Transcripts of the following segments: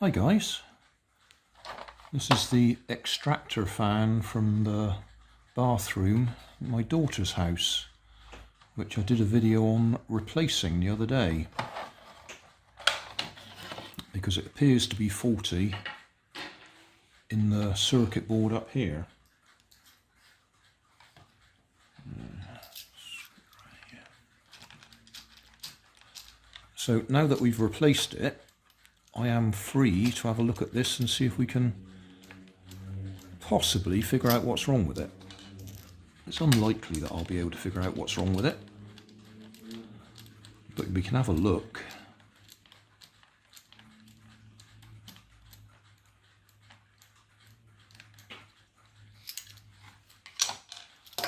Hi guys, this is the extractor fan from the bathroom at my daughter's house, which I did a video on replacing the other day because it appears to be faulty in the circuit board up here. So now that we've replaced it, I am free to have a look at this and see if we can possibly figure out what's wrong with it. It's unlikely that I'll be able to figure out what's wrong with it, but we can have a look. A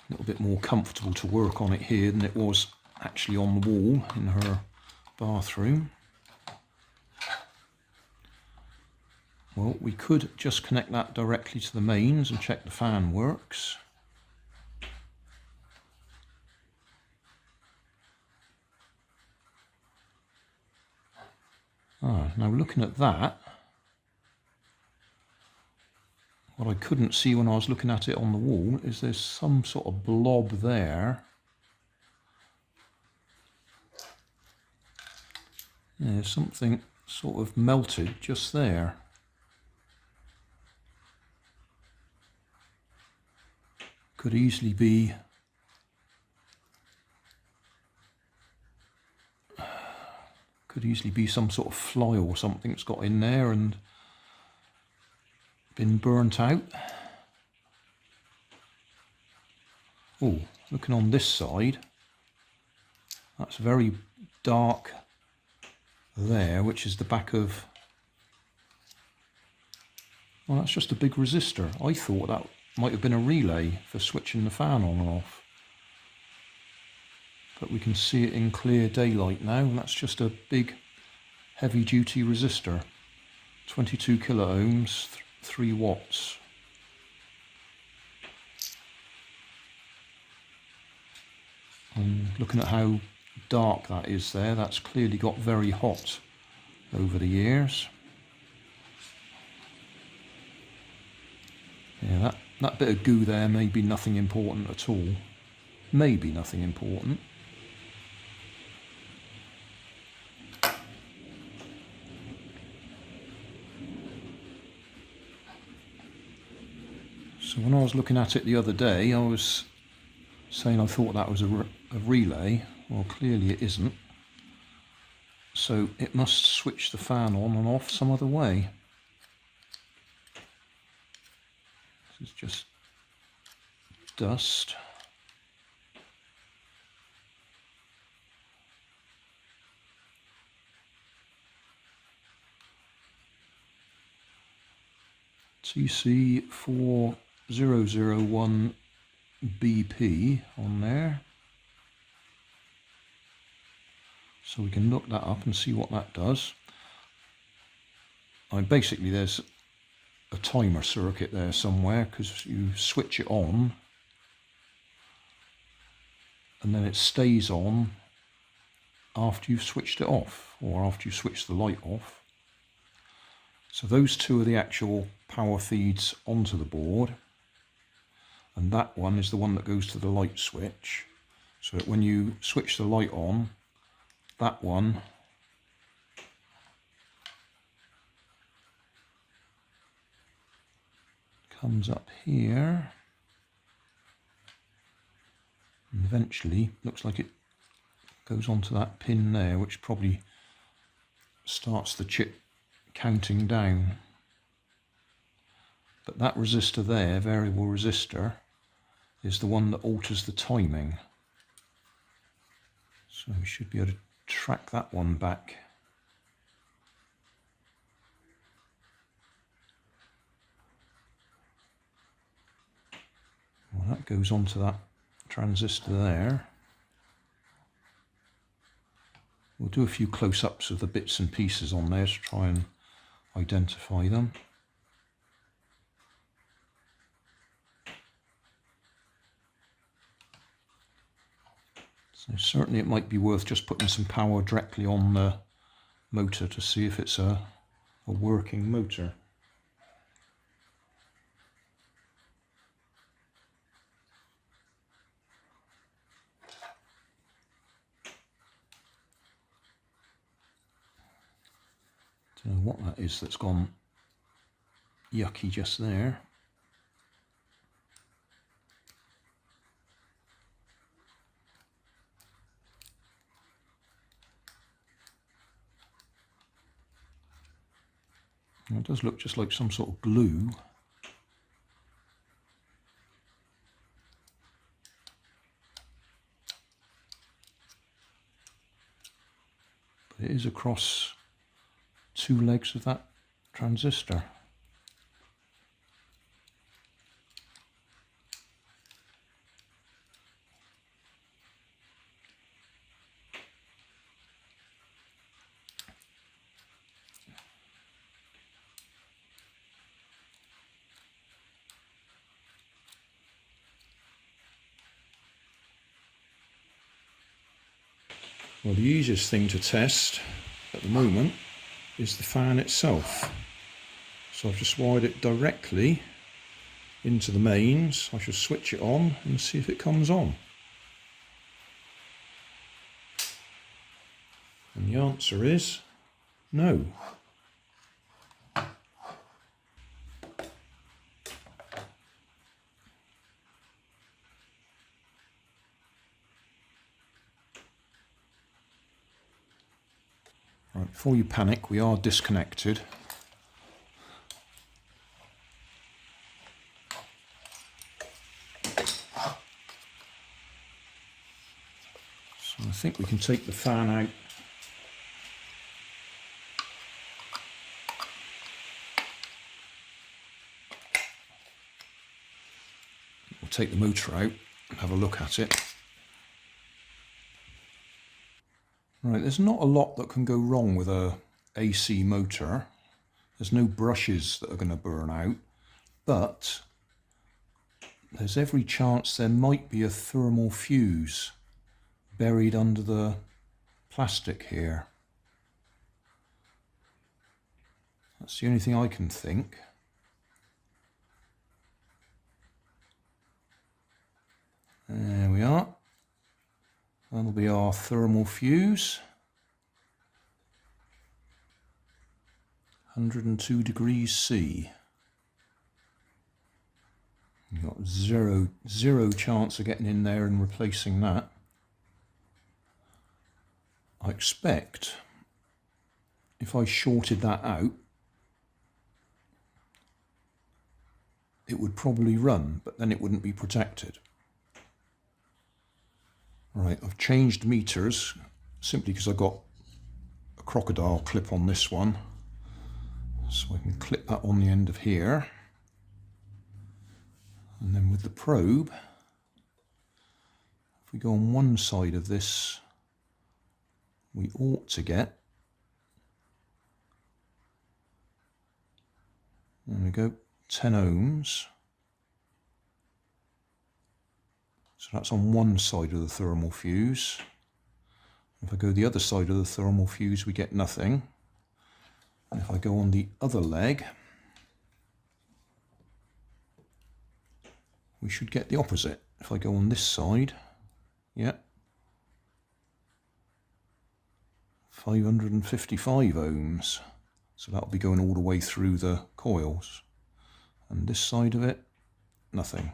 little bit more comfortable to work on it here than it was actually on the wall in her bathroom. Well, we could just connect that directly to the mains and check the fan works. Now looking at that, what I couldn't see when I was looking at it on the wall is there's some sort of blob there. Yeah, something sort of melted just there. Could easily be some sort of fly or something that's got in there and been burnt out. Oh, looking on this side, that's very dark there, which is the back of, well, that's just a big resistor. I thought that might have been a relay for switching the fan on and off, but we can see it in clear daylight now, and that's just a big heavy duty resistor, 22 kilo ohms, 3 watts. And looking at how dark that is there, that's clearly got very hot over the years. Yeah, that bit of goo there may be nothing important at all. Maybe nothing important. So when I was looking at it the other day, I was saying I thought that was a relay. Well, clearly it isn't. So it must switch the fan on and off some other way. This is just dust. TC4001 BP on there. So we can look that up and see what that does. Basically there's a timer circuit there somewhere, because you switch it on and then it stays on after you've switched it off, or after you switch the light off. So those two are the actual power feeds onto the board, and that one is the one that goes to the light switch, so that when you switch the light on, that one comes up here and eventually looks like it goes onto that pin there, which probably starts the chip counting down. But that resistor there, variable resistor, is the one that alters the timing. So we should be able to track that one back. Well, that goes onto that transistor there. We'll do a few close-ups of the bits and pieces on there to try and identify them. So certainly it might be worth just putting some power directly on the motor to see if it's a working motor. Don't know what that is that's gone yucky just there. It does look just like some sort of glue. But it is across two legs of that transistor. Well, the easiest thing to test at the moment is the fan itself. So I've just wired it directly into the mains. I shall switch it on and see if it comes on. And the answer is no. Right, before you panic, we are disconnected. So I think we can take the fan out. We'll take the motor out and have a look at it. Right, there's not a lot that can go wrong with a AC motor. There's no brushes that are going to burn out, but there's every chance there might be a thermal fuse buried under the plastic here. That's the only thing I can think. There we are. That'll be our thermal fuse. 102 degrees C. You've got zero chance of getting in there and replacing that. I expect if I shorted that out, it would probably run, but then it wouldn't be protected. Right, I've changed meters simply because I got a crocodile clip on this one. So I can clip that on the end of here. And then with the probe, if we go on one side of this, we ought to get, there we go, 10 ohms. So that's on one side of the thermal fuse. If I go the other side of the thermal fuse, we get nothing. And if I go on the other leg, we should get the opposite. If I go on this side, yeah, 555 ohms. So that'll be going all the way through the coils. And this side of it, nothing.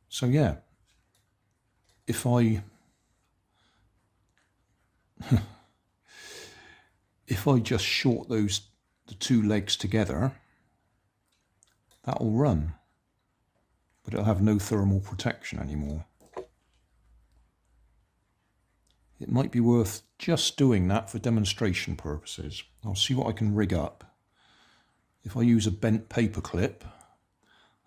So yeah, if I just short the two legs together, that'll run, but it'll have no thermal protection anymore. It might be worth just doing that for demonstration purposes. I'll see what I can rig up. If I use a bent paper clip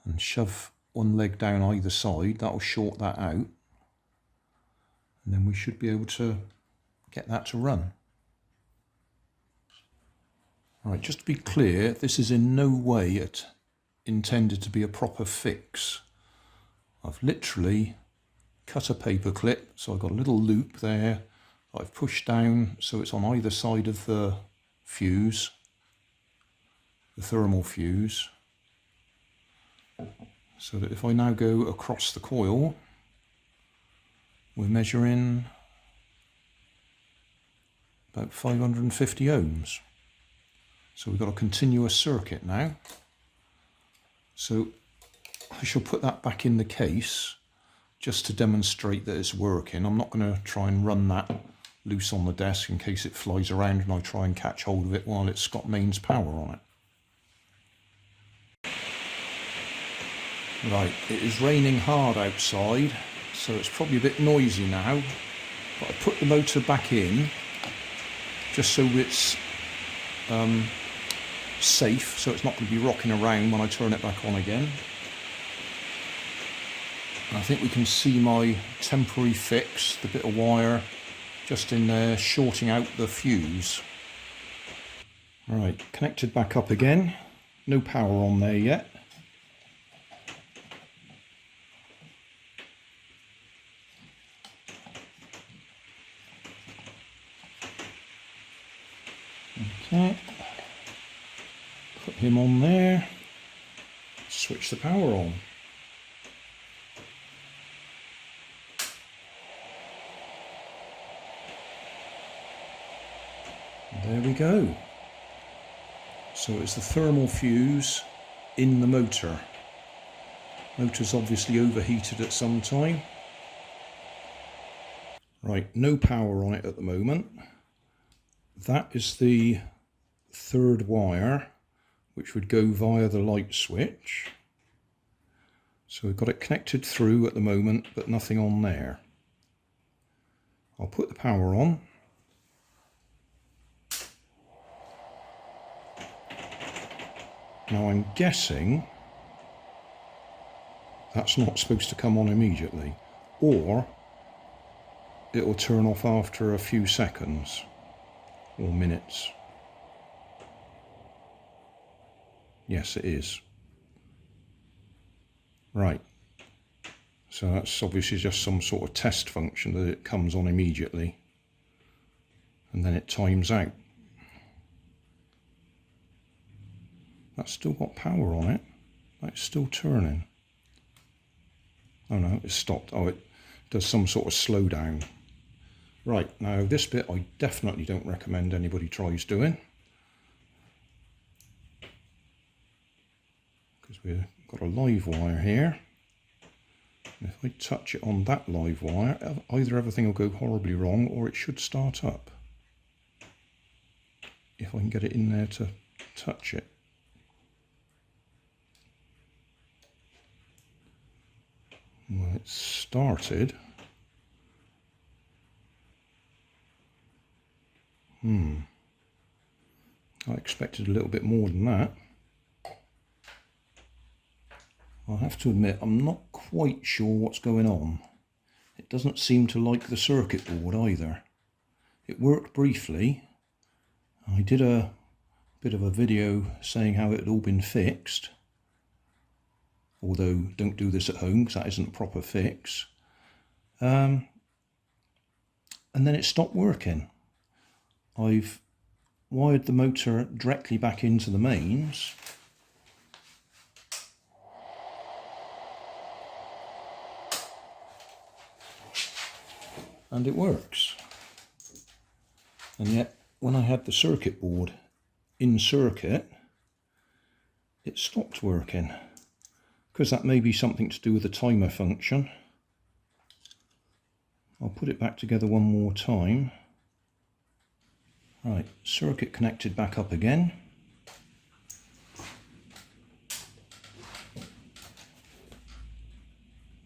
and shove one leg down either side, that'll short that out, and then we should be able to get that to run. Right, just to be clear, this is in no way intended to be a proper fix. I've literally cut a paper clip, so I've got a little loop there that I've pushed down so it's on either side of the fuse, the thermal fuse, so that if I now go across the coil, we're measuring about 550 ohms. So we've got a continuous circuit now. So I shall put that back in the case just to demonstrate that it's working. I'm not going to try and run that loose on the desk in case it flies around and I try and catch hold of it while it's got mains power on it. Right, it is raining hard outside, so it's probably a bit noisy now, but I put the motor back in just so it's safe, so it's not going to be rocking around when I turn it back on again. I think we can see my temporary fix, the bit of wire just in there shorting out the fuse. Right, connected back up again, no power on there yet. Okay, put him on there, switch the power on. There we go. So it's the thermal fuse in the motor. Motor's obviously overheated at some time. Right, no power on it at the moment. That is the third wire, which would go via the light switch. So we've got it connected through at the moment, but nothing on there. I'll put the power on. Now I'm guessing that's not supposed to come on immediately, or it will turn off after a few seconds or minutes. Yes, it is. Right, so that's obviously just some sort of test function that it comes on immediately and then it times out. That's still got power on it. That's still turning. Oh no, it's stopped. Oh, it does some sort of slowdown. Right, now this bit I definitely don't recommend anybody tries doing, because we've got a live wire here. And if I touch it on that live wire, either everything will go horribly wrong or it should start up. If I can get it in there to touch it. Well, it started. I expected a little bit more than that. I have to admit, I'm not quite sure what's going on. It doesn't seem to like the circuit board either. It worked briefly. I did a bit of a video saying how it had all been fixed. Although, don't do this at home because that isn't a proper fix. And then it stopped working. I've wired the motor directly back into the mains. And it works. And yet, when I had the circuit board in circuit, it stopped working. Because that may be something to do with the timer function. I'll put it back together one more time. Right, circuit connected back up again.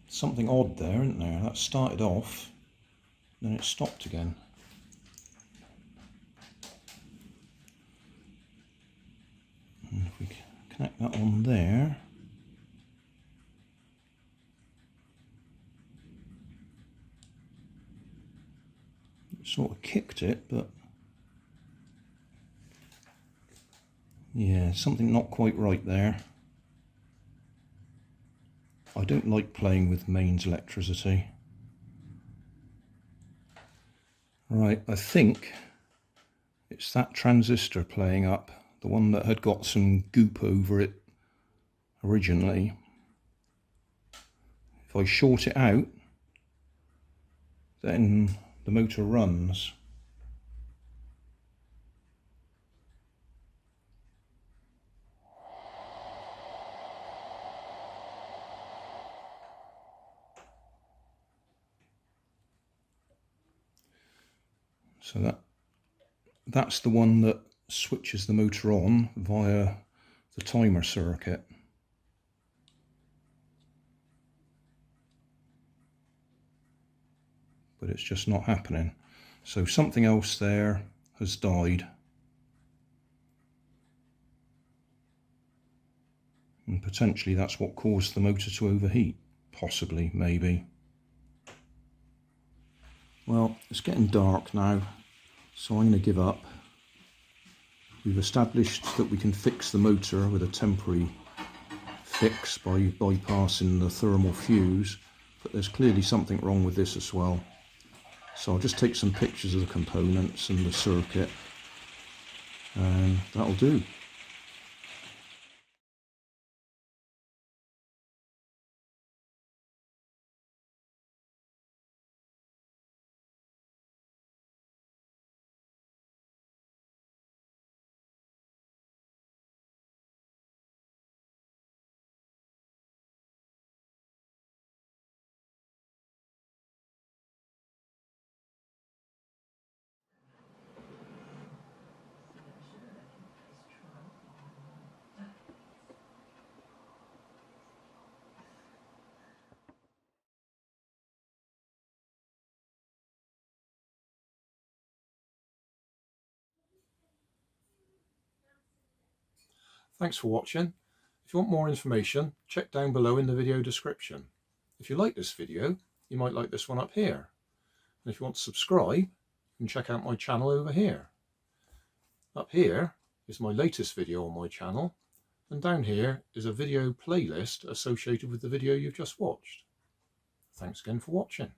Something odd there, isn't there? That started off, then it stopped again. And if we connect that on there, it sort of kicked it, but yeah, something not quite right there. I don't like playing with mains electricity. Right, I think it's that transistor playing up, the one that had got some goop over it originally. If I short it out, then the motor runs. So that's the one that switches the motor on via the timer circuit. But it's just not happening. So something else there has died. And potentially that's what caused the motor to overheat. Possibly, maybe. Well, it's getting dark now, so I'm going to give up. We've established that we can fix the motor with a temporary fix by bypassing the thermal fuse, but there's clearly something wrong with this as well. So I'll just take some pictures of the components and the circuit, and that'll do. Thanks for watching. If you want more information, check down below in the video description. If you like this video, you might like this one up here. And if you want to subscribe, you can check out my channel over here. Up here is my latest video on my channel, and down here is a video playlist associated with the video you've just watched. Thanks again for watching.